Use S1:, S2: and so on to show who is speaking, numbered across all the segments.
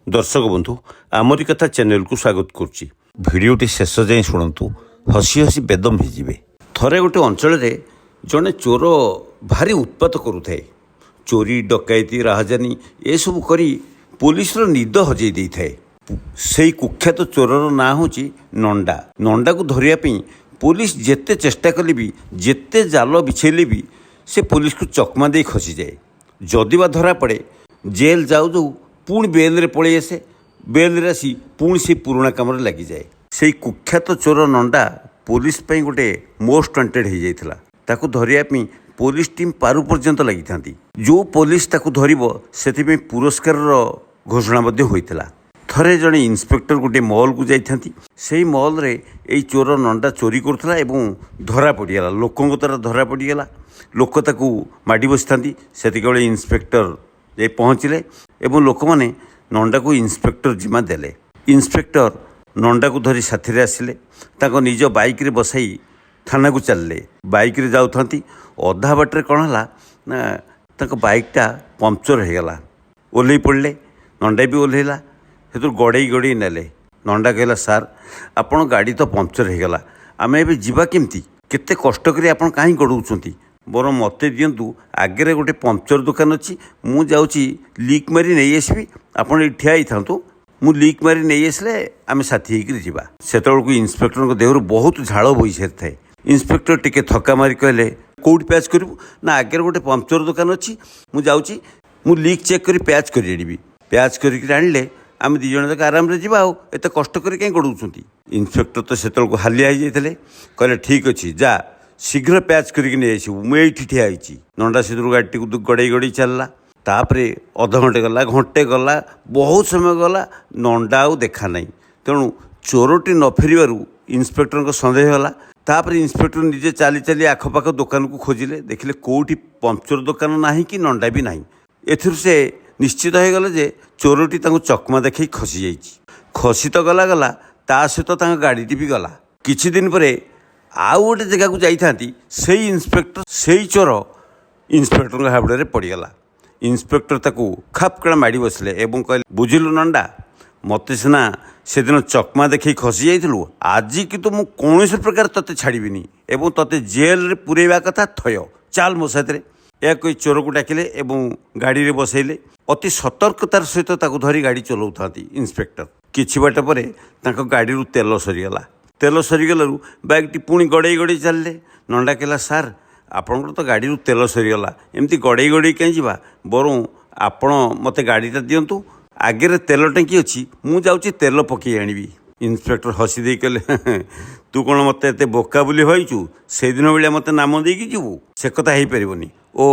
S1: दर्शक बंधु आमरी कथा चैनल को स्वागत करुच्ची भिडटी शेष जाए शुणु हसी हसी बेदम होजे। थरे गोटे अंचल जड़े चोर भारी उत्पात करुए चोरी डकैती राहजानी ये सब करी पुलिस निद हजई दे थाए। से कुख्यात चोरर ना हूँ नंडा। नंडा को धरिया पुलिस जेते चेष्टा कले भी जेते जाल बिछेले भी से पुलिस को चकमा दे खसी जाए। जदिवा धरा पड़े जेल जाऊ जाऊ पुणी बेल पलि आसे बेल आसी पुणी से पुराणा कम लगी जाए। से कुख्यात चोर नंडा पुलिस गोटे मोस्ट वांटेड हो जाता। ताकू धरिया पुलिस टीम पारु पर्यंत लगी था। जो पुलिस ताकू धरिबो से पुरस्कार घोषणा होता। थरे जड़े इन्स्पेक्टर गोटे मॉल को जाती से मॉल रे यही चोर नंडा चोरी करुला एवं धरा पड़गला। लोकों द्वारा धरा पड़गला। लोक ताकू माड़ी बसी था। से इन्स्पेक्टर जे पहुँचले एवं लोक मैंने नंडा को इन्स्पेक्टर जिम्मा देले। इन्स्पेक्टर नंडा को धरी साथी आसिले निज बाइक रे बसाई थाना को चलले। बाइक रे जाऊ था अधा बाटे कौन है ना बाइकटा पंक्चर हो गला। ओल्लै पड़े नंडा भी ओल्लैला से गड़े गड़े नेले। नंडा कहला सार आपण गाड़ी तो पंक्चर हो गला आम ए जावा केमती केते कष्ट करी आपण कहीं गड़ौंट बर मत दिंतु आगे गोटे पंक्चर दुकान अच्छी मु जाऊँगी लिक मारी नहीं आसबि आपड़ ठिया ही था मु लिक मारी नहीं आसले आम साथी होकर से इन्स्पेक्टर देहर बहुत झाड़ बोई सारी थाए। इन्स्पेक्टर टिके थका मारी कहले कौट पैच करूँ ना आगे गोटे पंक्चर दुकान अच्छी मु जाऊँगी मु लिक चेक कर पैच कर आनबि। पैच कर आणले आम दी जन तक आराम से जावा एत कष्ट कर कहीं गड़ौंट। इन्स्पेक्टर तो से हालिया हो जाते कहले ठीक अच्छे जा शीघ्र पैच करके नहीं आसबू मुझे ठिया होती। नंडा से गाड़ी को गड़े गड़े चलला। तापरे अध घंटे गला घंटे गला बहुत समय गला नंडा आउ देखा नहीं। तेणु चोरटी न फेरु इन्स्पेक्टर को सन्देह होला। तापरे इन्स्पेक्टर निजे चली चली आखपाख दुकान को खोजिले देखिले कौटी पंक्चर दुकान नाही कि नंडा भी नाही। एथिर से निश्चित हो गले जे चोरटी चकमा देखी खसी जाइछि। खसी तो गला गला ता सहित गाड़ीटी भी गला। किछि दिन परे आउ गोटे जगह को जाती से इन्स्पेक्टर से चोर इन्स्पेक्टर हाबड़े पड़गला। इन्स्पेक्टर ताकू खापकड़ा माड़ी बसले एवं कहले बुझिलु नंडा मत सीना से दिन चकमा देखी खसी जाइलु आज कि मु कौन प्रकार तते छाड़बी एवं तते जेल रे पुरेवा कथा थय चाल मो साथ या कोई चोर को डाकिले एवं गाड़ी रे बसैले। अति सतर्कतार सहित ताकू धरी गाड़ी चलाऊँ इन्स्पेक्टर। किछि बाट परे तांको गाड़ी रु तेल सरीगला। तेल सरीगलु बाइकटी पुणी गड़े गड़े चलले। नंडा कहला सार आपणकर तो गाड़ी तेल सरीगला एमती गड़े गड़े कहीं जावा बरं आपण मत गाड़ीटा दिंतु आगे तेल टांकी अच्छी मु जाऊँगी तेल पकई आनबि। इन्स्पेक्टर हसी दे कहले तू कौन मत एत बोका बोली भाईचु से दिन भाया मत नाम देकी जीवु से कथा हो पारनि। ओ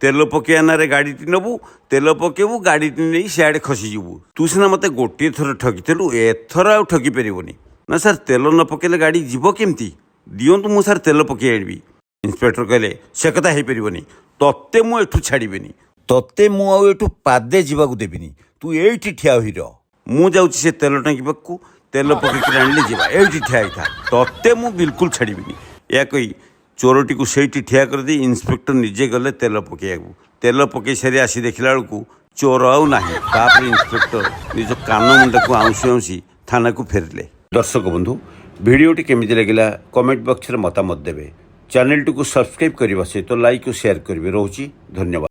S1: तेल पकईना गाड़ीटी नबू तेल पकेबू गाड़ीटी नहीं सियाड़े खसीजु। तू सीना मत गोटे थर ठकिलु एथर आउ ठकी पारनि ना सार तेल न पकेले गाड़ी जीव केमती दिंतु मु सार तेल पकई आनबि। इन्स्पेक्टर कहले से कथा हो पारनि तत्ते मु एठू छाड़बेनि तत्ते मु आउ एठू पादे जीवाकू देबिनि तू एठी ठिया होई रह मु जाउछि से तेल टांकी पाखु तेल पकई आनले जीवा एठी ठिया होई था तत्ते मु बिल्कुल छाड़बेनि। या कही चोरटी को सेठी ठिया कर दे इन्स्पेक्टर निजे गले तेल पकईयाकू। तेल पकई सारी आसी देखला बेलू चोर आउ नाही। तापर इन्स्पेक्टर निज कान मुंडा को आउंसी आउंसी थाना को फेरिले। दर्शक बंधु भिडियोटी केमिति लगिला कमेंट बॉक्स रे मतामत देबे। चैनल को सब्सक्राइब करने सहित लाइक और शेयर करेंगे। रोची धन्यवाद।